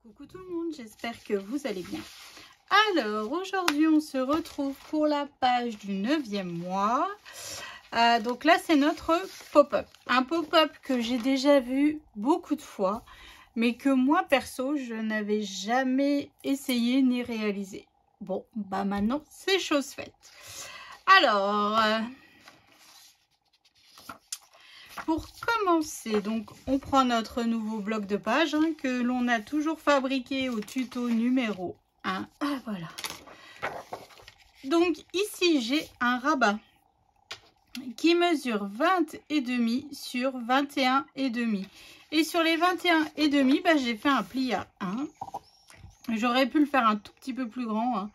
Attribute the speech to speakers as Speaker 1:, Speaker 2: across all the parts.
Speaker 1: Coucou tout le monde, j'espère que vous allez bien. Alors aujourd'hui on se retrouve pour la page du 9e mois. Donc là c'est notre pop-up. Un pop-up que j'ai déjà vu beaucoup de fois, mais que moi perso je n'avais jamais essayé ni réalisé. Bon bah maintenant c'est chose faite. Alors pour commencer, donc on prend notre nouveau bloc de page que l'on a toujours fabriqué au tuto numéro 1. Ah voilà. Donc ici j'ai un rabat qui mesure 20,5 sur 21,5. Et sur les 21,5, bah, j'ai fait un pli à 1. J'aurais pu le faire un tout petit peu plus grand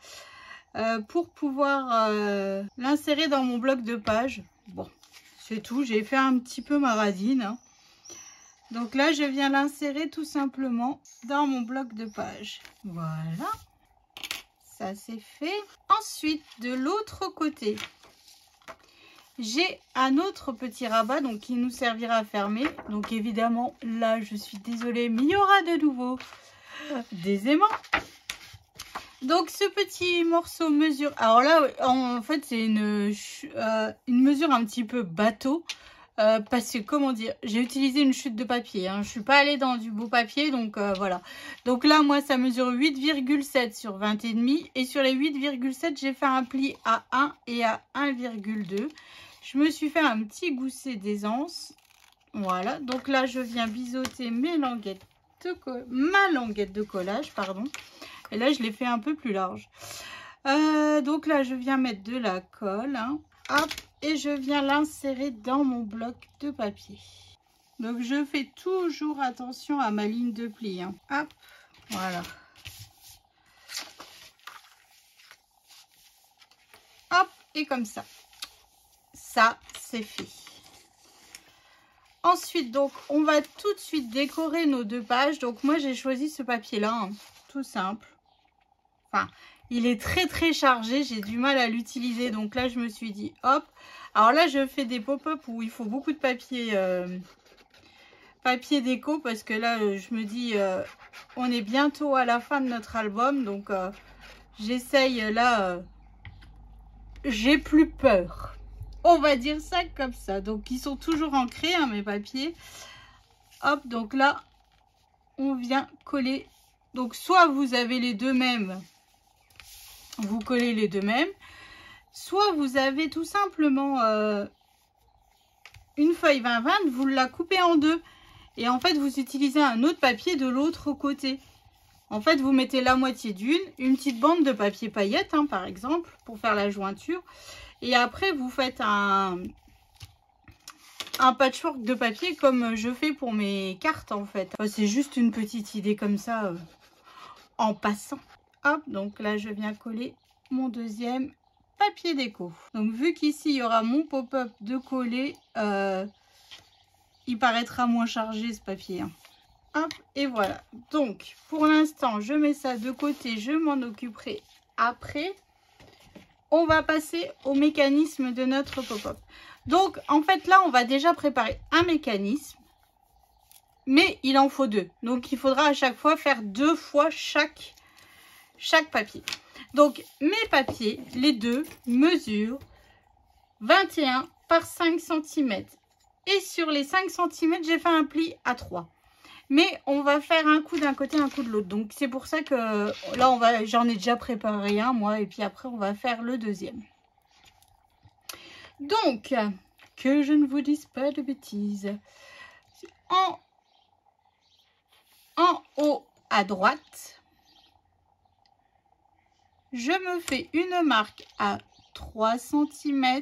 Speaker 1: pour pouvoir l'insérer dans mon bloc de page. Bon. C'est tout, j'ai fait un petit peu ma radine. Donc là, je viens l'insérer tout simplement dans mon bloc de page. Voilà, ça c'est fait. Ensuite, de l'autre côté, j'ai un autre petit rabat donc qui nous servira à fermer. Donc évidemment, là, je suis désolée, mais il y aura de nouveau des aimants. Donc ce petit morceau mesure, alors là en fait c'est une mesure un petit peu bateau parce que comment dire, j'ai utilisé une chute de papier, je suis pas allée dans du beau papier donc voilà. Donc là moi ça mesure 8,7 sur 20,5 et sur les 8,7 j'ai fait un pli à 1 et à 1,2. Je me suis fait un petit gousset d'aisance, voilà. Donc là je viens biseauter ma languette de collage, pardon. Et là, je l'ai fait un peu plus large. Donc là, je viens mettre de la colle. Hop, et je viens l'insérer dans mon bloc de papier. Donc, je fais toujours attention à ma ligne de pli. Hop, voilà. Hop, et comme ça. Ça, c'est fait. Ensuite, donc, on va tout de suite décorer nos deux pages. Donc, moi, j'ai choisi ce papier-là, tout simple. Enfin, il est très chargé, j'ai du mal à l'utiliser. Donc là, je me suis dit, hop. Alors là, je fais des pop-up où il faut beaucoup de papier, papier déco. Parce que là, je me dis, on est bientôt à la fin de notre album. Donc, j'essaye là, j'ai plus peur. On va dire ça comme ça. Donc, ils sont toujours ancrés, mes papiers. Hop, donc là, on vient coller. Donc, soit vous avez les deux mêmes. Vous collez les deux mêmes, soit vous avez tout simplement une feuille 20-20, vous la coupez en deux et en fait vous utilisez un autre papier de l'autre côté. En fait vous mettez la moitié une petite bande de papier paillette par exemple pour faire la jointure et après vous faites un patchwork de papier comme je fais pour mes cartes en fait. Enfin, c'est juste une petite idée comme ça en passant. Hop, donc là je viens coller mon deuxième papier déco. Donc vu qu'ici il y aura mon pop-up de coller, il paraîtra moins chargé ce papier. Hop, et voilà. Donc pour l'instant je mets ça de côté, je m'en occuperai après. On va passer au mécanisme de notre pop-up. Donc en fait là on va déjà préparer un mécanisme, mais il en faut deux. Donc il faudra à chaque fois faire 2 fois chaque papier. Donc mes papiers, les deux, mesurent 21 par 5 cm. Et sur les 5 cm, j'ai fait un pli à 3. Mais on va faire un coup d'un côté, un coup de l'autre. Donc c'est pour ça que là, j'en ai déjà préparé un, moi. Et puis après, on va faire le deuxième. Donc, que je ne vous dise pas de bêtises. En haut à droite, je me fais une marque à 3 cm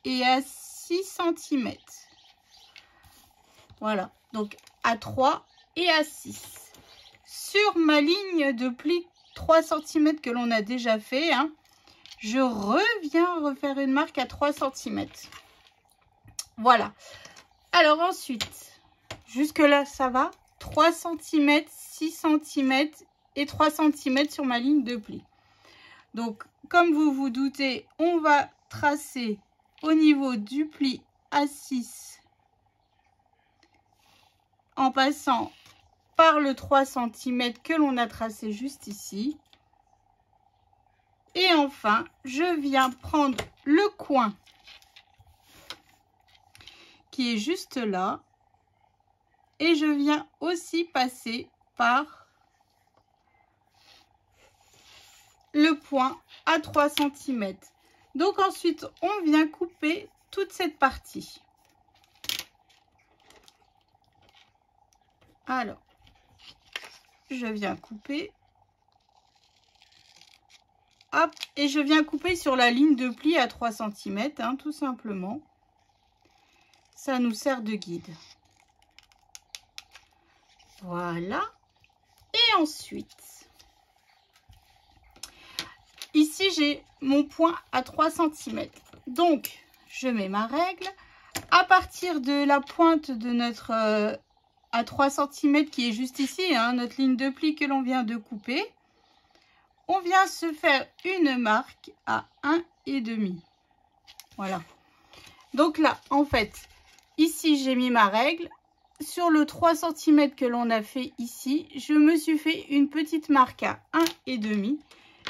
Speaker 1: et à 6 cm. Voilà, donc à 3 et à 6. Sur ma ligne de pli 3 cm que l'on a déjà fait, je reviens refaire une marque à 3 cm. Voilà. Alors ensuite, jusque là ça va. 3 cm, 6 cm et 3 cm sur ma ligne de pli. Donc, comme vous vous doutez, on va tracer au niveau du pli A6 en passant par le 3 cm que l'on a tracé juste ici. Et enfin, je viens prendre le coin qui est juste là. Et je viens aussi passer par le point à 3 cm. Donc ensuite, on vient couper toute cette partie. Alors, je viens couper. Hop, et je viens couper sur la ligne de pli à 3 cm, hein, tout simplement. Ça nous sert de guide. Voilà. Et ensuite, ici, j'ai mon point à 3 cm. Donc, je mets ma règle. À partir de la pointe de notre à 3 cm qui est juste ici, hein, notre ligne de pli que l'on vient de couper, on vient se faire une marque à 1,5. Voilà. Donc là, en fait, ici, j'ai mis ma règle. Sur le 3 cm que l'on a fait ici, je me suis fait une petite marque à 1,5.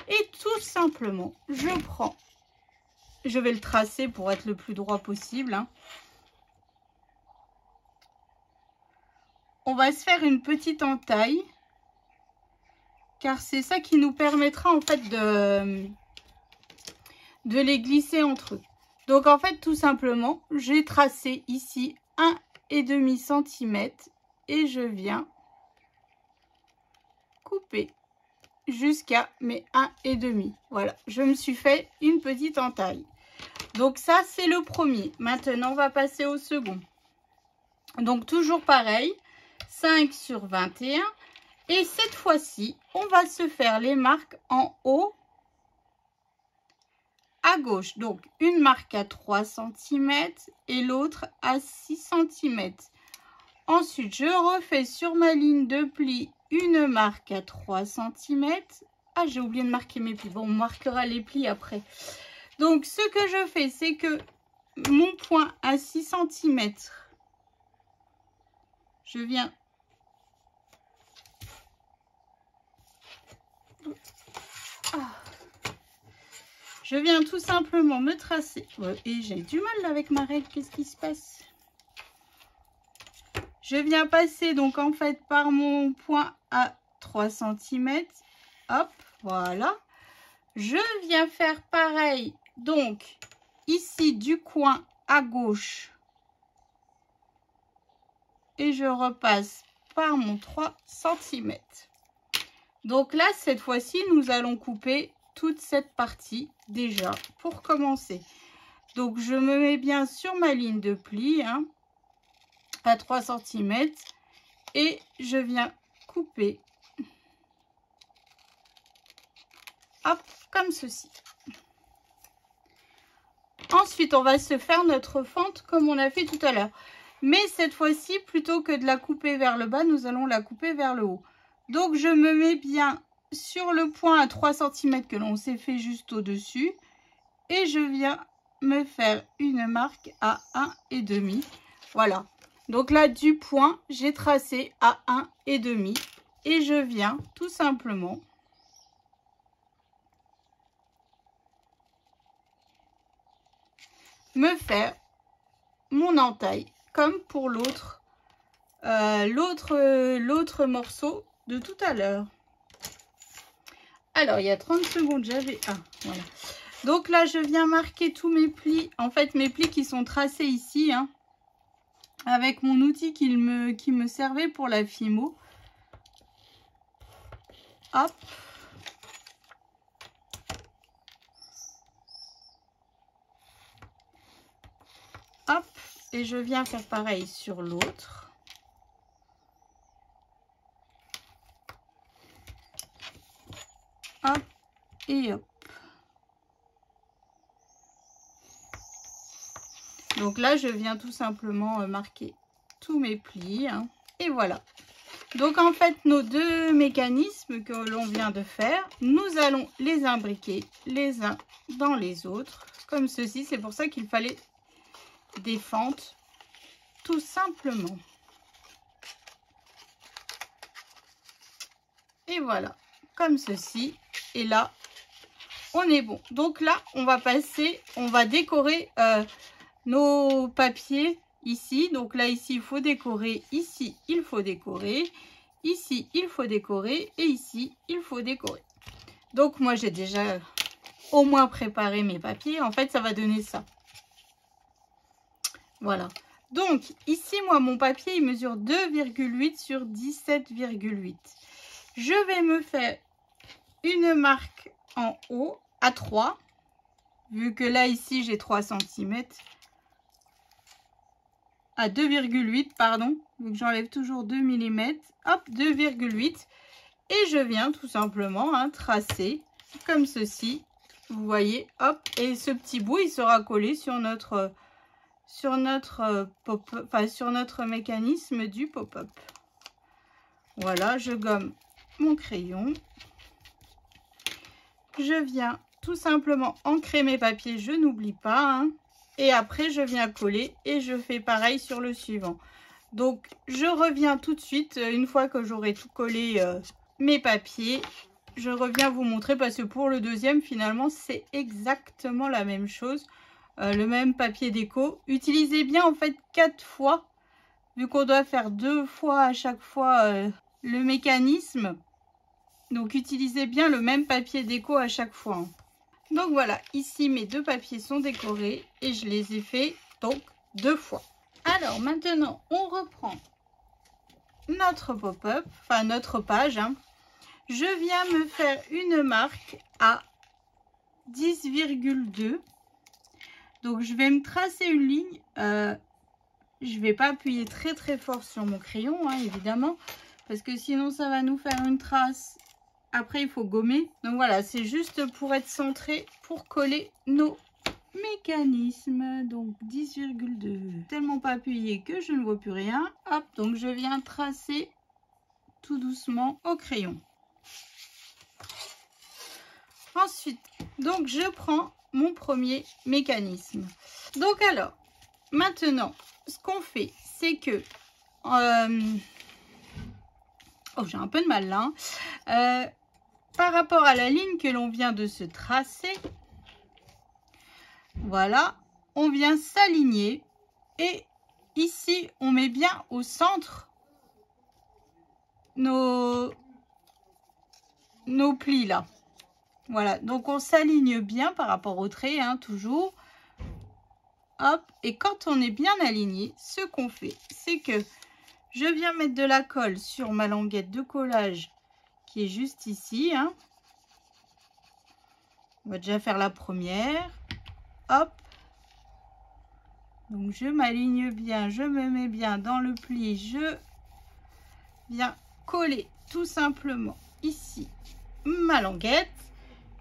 Speaker 1: Et tout simplement, je vais le tracer pour être le plus droit possible, hein. On va se faire une petite entaille, car c'est ça qui nous permettra en fait de les glisser entre eux. Donc en fait, tout simplement, j'ai tracé ici 1,5 cm et je viens couper jusqu'à mes 1,5. Voilà, je me suis fait une petite entaille. Donc ça, c'est le premier. Maintenant, on va passer au second. Donc toujours pareil, 5 sur 21. Et cette fois-ci, on va se faire les marques en haut à gauche. Donc une marque à 3 cm et l'autre à 6 cm. Ensuite, je refais sur ma ligne de pli une marque à 3 cm. Ah, j'ai oublié de marquer mes plis. Bon, on marquera les plis après. Donc, ce que je fais, c'est que mon point à 6 cm, je viens... Je viens tout simplement me tracer. Et j'ai du mal avec ma règle. Qu'est-ce qui se passe? Je viens passer donc en fait par mon point à 3 cm. Hop, voilà. Je viens faire pareil. Donc, ici du coin à gauche. Et je repasse par mon 3 cm. Donc là, cette fois-ci, nous allons couper toute cette partie déjà pour commencer. Donc, je me mets bien sur ma ligne de pli, hein, à 3 cm et je viens couper, hop, comme ceci. Ensuite, on va se faire notre fente comme on a fait tout à l'heure. Mais cette fois-ci, plutôt que de la couper vers le bas, nous allons la couper vers le haut. Donc, je me mets bien sur le point à 3 cm que l'on s'est fait juste au-dessus. Et je viens me faire une marque à 1,5. Voilà. Donc là, du point, j'ai tracé à 1,5. Et je viens tout simplement me faire mon entaille comme pour l'autre morceau de tout à l'heure. Alors, il y a 30 secondes, j'avais... Ah, voilà. Donc là, je viens marquer tous mes plis. En fait, mes plis qui sont tracés ici, hein, avec mon outil qui me servait pour la Fimo. Hop. Hop. Et je viens faire pareil sur l'autre. Hop. Et hop. Donc là, je viens tout simplement marquer tous mes plis, hein, et voilà. Donc en fait, nos deux mécanismes que l'on vient de faire, nous allons les imbriquer les uns dans les autres, comme ceci. C'est pour ça qu'il fallait des fentes, tout simplement. Et voilà, comme ceci. Et là, on est bon. Donc là, on va passer, on va décorer nos papiers ici. Donc là, ici, il faut décorer. Ici, il faut décorer. Ici, il faut décorer. Et ici, il faut décorer. Donc moi, j'ai déjà au moins préparé mes papiers. En fait, ça va donner ça. Voilà. Donc ici, moi, mon papier, il mesure 2,8 sur 17,8. Je vais me faire une marque en haut à 3. Vu que là, ici, j'ai 3 cm. À 2,8, pardon. Vu que j'enlève toujours 2 mm. Hop, 2,8. Et je viens tout simplement tracer comme ceci. Vous voyez, hop. Et ce petit bout, il sera collé sur notre pop-up, enfin sur notre mécanisme du pop-up. Voilà, je gomme mon crayon. Je viens tout simplement ancrer mes papiers, je n'oublie pas. Et après, je viens coller et je fais pareil sur le suivant. Donc, je reviens tout de suite, une fois que j'aurai tout collé mes papiers. Je reviens vous montrer parce que pour le deuxième, finalement, c'est exactement la même chose. Le même papier déco. Utilisez bien en fait 4 fois, vu qu'on doit faire 2 fois à chaque fois le mécanisme. Donc utilisez bien le même papier déco à chaque fois. Donc voilà, ici mes 2 papiers sont décorés et je les ai fait donc 2 fois. Alors maintenant on reprend notre pop-up, enfin notre page. Je viens me faire une marque à 10,2. Donc je vais me tracer une ligne. Je ne vais pas appuyer très très fort sur mon crayon, évidemment, parce que sinon ça va nous faire une trace. Après, il faut gommer. Donc voilà, c'est juste pour être centré, pour coller nos mécanismes. Donc 10,2. Tellement pas appuyé que je ne vois plus rien. Hop, donc je viens tracer tout doucement au crayon. Ensuite, donc je prends mon premier mécanisme. Donc alors, maintenant, ce qu'on fait, c'est que... oh, j'ai un peu de mal là. Par rapport à la ligne que l'on vient de se tracer, voilà, on vient s'aligner et ici on met bien au centre nos plis là. Voilà, donc on s'aligne bien par rapport au trait, toujours. Hop, et quand on est bien aligné, ce qu'on fait, c'est que je viens mettre de la colle sur ma languette de collage qui est juste ici. On va déjà faire la première. Hop. Donc je m'aligne bien, je me mets bien dans le pli. Je viens coller tout simplement ici ma languette.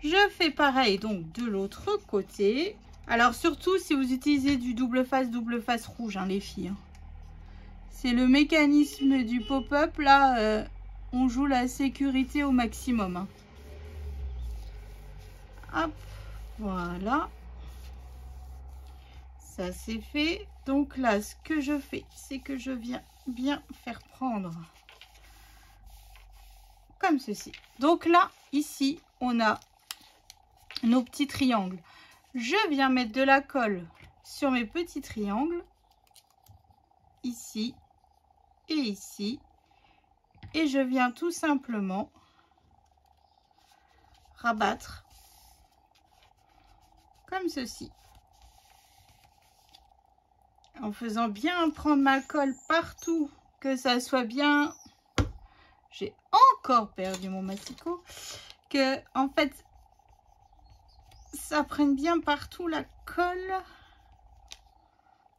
Speaker 1: Je fais pareil donc de l'autre côté. Alors surtout si vous utilisez du double face rouge, les filles. C'est le mécanisme du pop-up là. On joue la sécurité au maximum. Hop, voilà. Ça c'est fait. Donc là, ce que je fais, c'est que je viens bien faire prendre comme ceci. Donc là, ici, on a nos petits triangles. Je viens mettre de la colle sur mes petits triangles. Ici et ici. Et je viens tout simplement rabattre comme ceci. En faisant bien prendre ma colle partout, que ça soit bien... J'ai encore perdu mon massicot. Que, en fait, ça prenne bien partout la colle.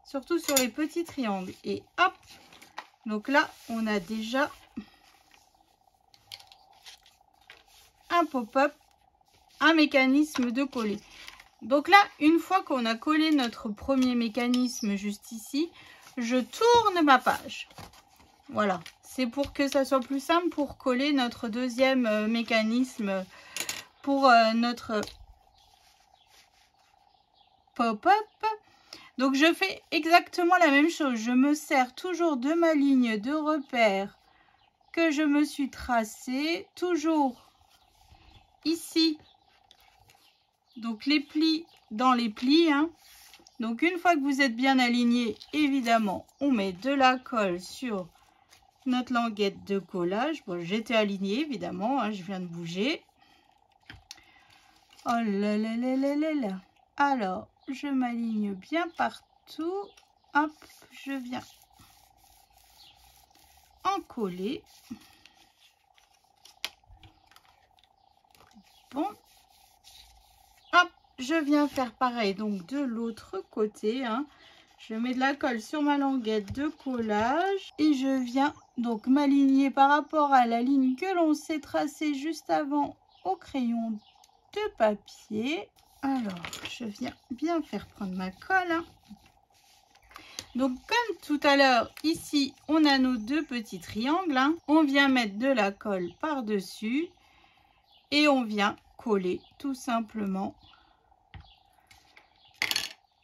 Speaker 1: Surtout sur les petits triangles. Et hop! Donc là, on a déjà un pop-up, un mécanisme de coller. Donc là, une fois qu'on a collé notre premier mécanisme juste ici, je tourne ma page. Voilà, c'est pour que ça soit plus simple pour coller notre deuxième mécanisme pour notre pop-up. Donc je fais exactement la même chose. Je me sers toujours de ma ligne de repère que je me suis tracé, toujours ici. Donc les plis dans les plis, hein. Donc une fois que vous êtes bien aligné, évidemment, on met de la colle sur notre languette de collage. Bon, j'étais alignée, évidemment, hein, je viens de bouger. Oh là là là là là là. Alors, je m'aligne bien partout. Hop, je viens en coller. Bon. Hop, je viens faire pareil, donc de l'autre côté, hein. Je mets de la colle sur ma languette de collage et je viens donc m'aligner par rapport à la ligne que l'on s'est tracée juste avant au crayon de papier. Alors, je viens bien faire prendre ma colle, hein. Donc, comme tout à l'heure, ici, on a nos deux petits triangles, hein. On vient mettre de la colle par-dessus et on vient coller tout simplement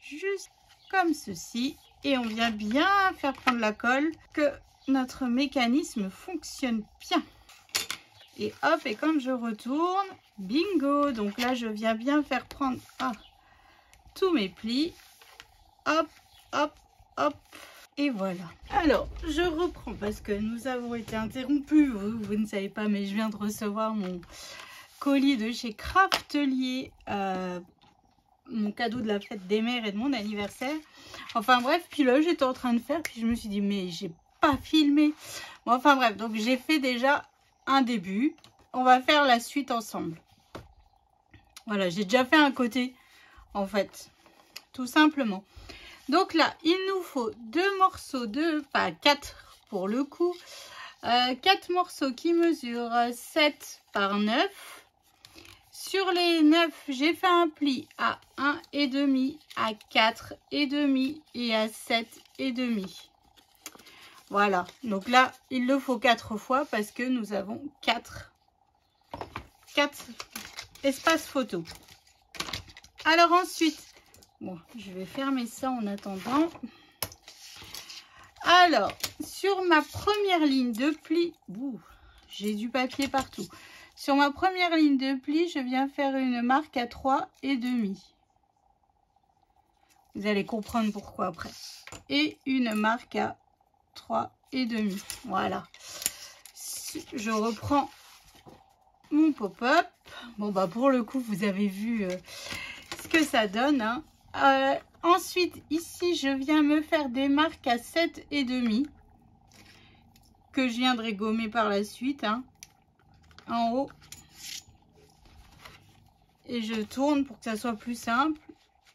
Speaker 1: juste comme ceci. Et on vient bien faire prendre la colle, que notre mécanisme fonctionne bien. Et hop, et quand je retourne, bingo! Donc là, je viens bien faire prendre tous mes plis. Hop, hop, hop. Et voilà. Alors, je reprends parce que nous avons été interrompus. Vous ne savez pas, mais je viens de recevoir mon colis de chez Craftelier. Mon cadeau de la fête des mères et de mon anniversaire. Enfin bref, puis là, j'étais en train de faire. Puis je me suis dit, mais j'ai pas filmé. Bon, enfin bref, donc j'ai fait déjà un début. On va faire la suite ensemble. Voilà, j'ai déjà fait un côté, en fait. Tout simplement. Donc là, il nous faut 2 morceaux de... Enfin, 4 pour le coup. 4 morceaux qui mesurent 7 par 9. Sur les 9, j'ai fait un pli à 1,5, à 4,5 et à 7,5. Voilà, donc là, il le faut 4 fois parce que nous avons 4 espaces photo. Alors ensuite, bon, je vais fermer ça en attendant. Alors, sur ma première ligne de pli, j'ai du papier partout. Sur ma première ligne de pli, je viens faire une marque à 3,5. Vous allez comprendre pourquoi après. Et une marque à 3,5. Voilà. Je reprends mon pop-up. Bon, bah pour le coup, vous avez vu ce que ça donne, hein. Ensuite, ici, je viens me faire des marques à 7,5 que je viendrai gommer par la suite, hein, en haut. Et je tourne pour que ça soit plus simple.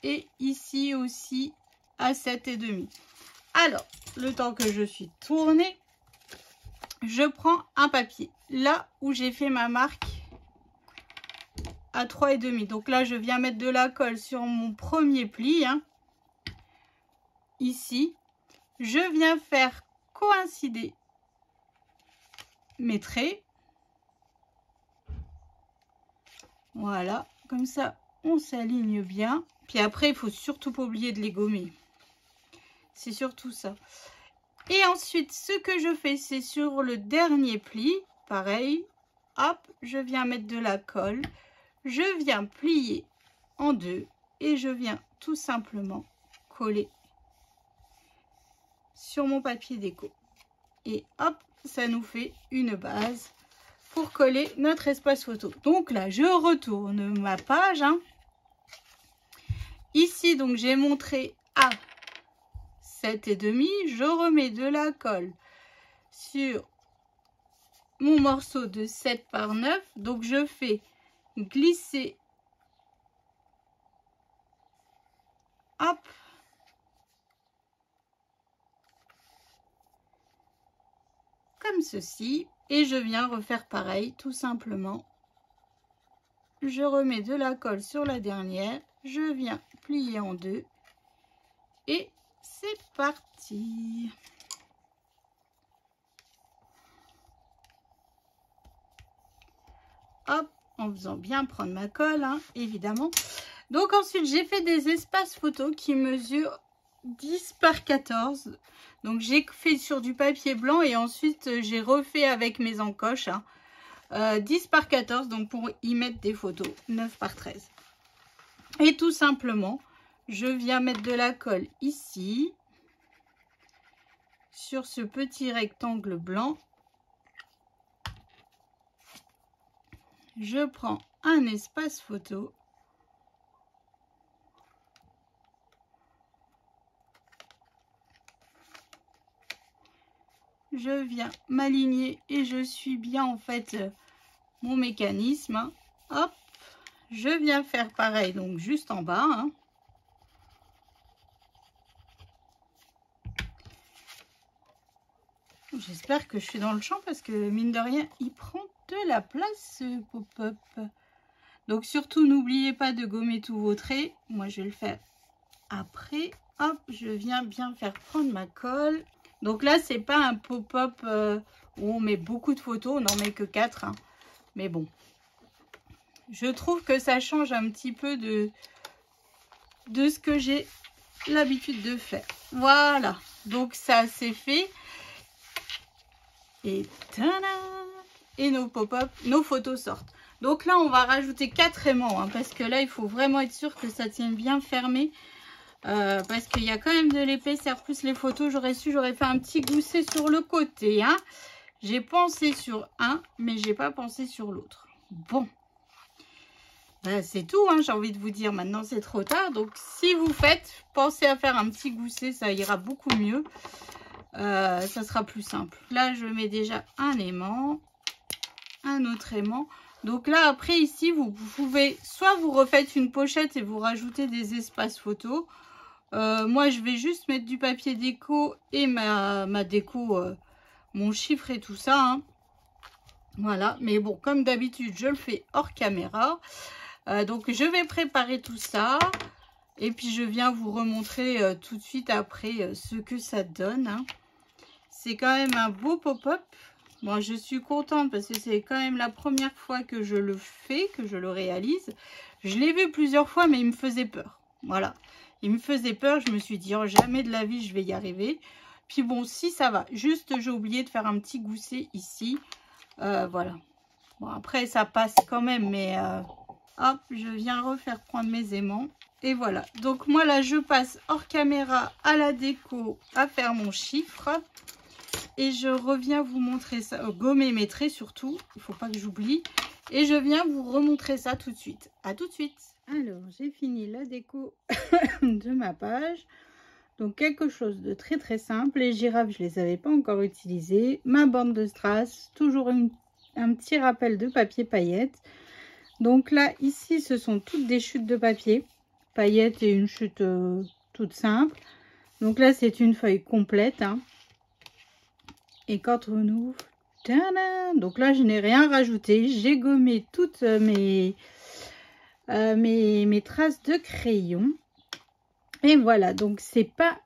Speaker 1: Et ici aussi à 7,5. Alors, le temps que je suis tournée, je prends un papier. Là où j'ai fait ma marque à 3,5. Donc là, je viens mettre de la colle sur mon premier pli, hein. Ici, je viens faire coïncider mes traits. Voilà, comme ça, on s'aligne bien. Puis après, il faut surtout pas oublier de les gommer. C'est surtout ça. Et ensuite, ce que je fais, c'est sur le dernier pli, pareil, hop, je viens mettre de la colle. Je viens plier en deux et je viens tout simplement coller sur mon papier déco. Et hop, ça nous fait une base pour coller notre espace photo. Donc là, je retourne ma page, hein. Ici, donc, j'ai montré à 7,5. Je remets de la colle sur mon morceau de 7 par 9. Donc, je fais glisser, hop, comme ceci, et je viens refaire pareil, tout simplement. Je remets de la colle sur la dernière, je viens plier en deux, et c'est parti. Hop, en faisant bien prendre ma colle, hein, évidemment. Donc ensuite, j'ai fait des espaces photos qui mesurent 10 par 14. Donc j'ai fait sur du papier blanc et ensuite j'ai refait avec mes encoches. 10 par 14, donc pour y mettre des photos. 9 par 13. Et tout simplement, je viens mettre de la colle ici, sur ce petit rectangle blanc. Je prends un espace photo. Je viens m'aligner et je suis bien en fait mon mécanisme. Hop, je viens faire pareil, donc juste en bas. J'espère que je suis dans le champ parce que mine de rien, il prend de la place ce pop-up. Donc surtout, n'oubliez pas de gommer tous vos traits. Moi, je vais le faire après. Hop, je viens bien faire prendre ma colle. Donc là, c'est pas un pop-up où on met beaucoup de photos. On n'en met que 4. Mais bon, je trouve que ça change un petit peu de ce que j'ai l'habitude de faire. Voilà, donc ça c'est fait. Et tada! Et nos pop-up, nos photos sortent. Donc là, on va rajouter 4 aimants. Parce que là, il faut vraiment être sûr que ça tienne bien fermé. Parce qu'il y a quand même de l'épaisseur plus les photos. J'aurais su, j'aurais fait un petit gousset sur le côté. J'ai pensé sur un, mais j'ai pas pensé sur l'autre. Bon. Ben, c'est tout, j'ai envie de vous dire. Maintenant, c'est trop tard. Donc, si vous faites, pensez à faire un petit gousset. Ça ira beaucoup mieux. Ça sera plus simple. Là, je mets déjà un aimant. Un autre aimant. Donc là, après, ici, vous pouvez... Soit vous refaites une pochette et vous rajoutez des espaces photos. Moi, je vais juste mettre du papier déco et ma déco, mon chiffre et tout ça. Voilà. Mais bon, comme d'habitude, je le fais hors caméra. Donc, je vais préparer tout ça. Et puis, je viens vous remontrer tout de suite après ce que ça donne. C'est quand même un beau pop-up. Bon, je suis contente parce que c'est quand même la première fois que je le fais, que je le réalise. Je l'ai vu plusieurs fois, mais il me faisait peur. Voilà. Il me faisait peur. Je me suis dit, oh, jamais de la vie, je vais y arriver. Puis bon, si ça va. Juste, j'ai oublié de faire un petit gousset ici. Voilà. Bon, après, ça passe quand même, mais hop, je viens refaire prendre mes aimants. Et voilà. Donc, moi, là, je passe hors caméra à la déco à faire mon chiffre. Et je reviens vous montrer ça, gommer mes traits surtout, il ne faut pas que j'oublie. Et je viens vous remontrer ça tout de suite. À tout de suite. Alors, j'ai fini la déco de ma page. Donc, quelque chose de très très simple. Les girafes, je ne les avais pas encore utilisées. Ma bande de strass, toujours un petit rappel de papier paillettes. Donc là, ici, ce sont toutes des chutes de papier. Paillettes et une chute toute simple. Donc là, c'est une feuille complète, Et quand on ouvre, tada, donc là, je n'ai rien rajouté. J'ai gommé toutes mes traces de crayon. Et voilà, donc c'est pas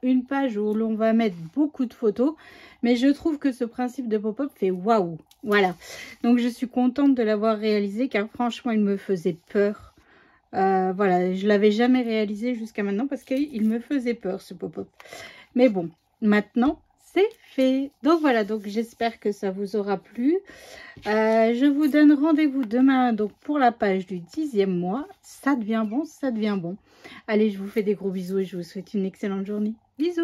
Speaker 1: une page où l'on va mettre beaucoup de photos. Mais je trouve que ce principe de pop-up fait waouh. Voilà, donc je suis contente de l'avoir réalisé car franchement, il me faisait peur. Voilà, je l'avais jamais réalisé jusqu'à maintenant parce qu'il me faisait peur ce pop-up. Mais bon, maintenant... c'est fait. Donc voilà, donc j'espère que ça vous aura plu. Je vous donne rendez-vous demain donc pour la page du 10e mois. Ça devient bon, ça devient bon. Allez, je vous fais des gros bisous et je vous souhaite une excellente journée. Bisous.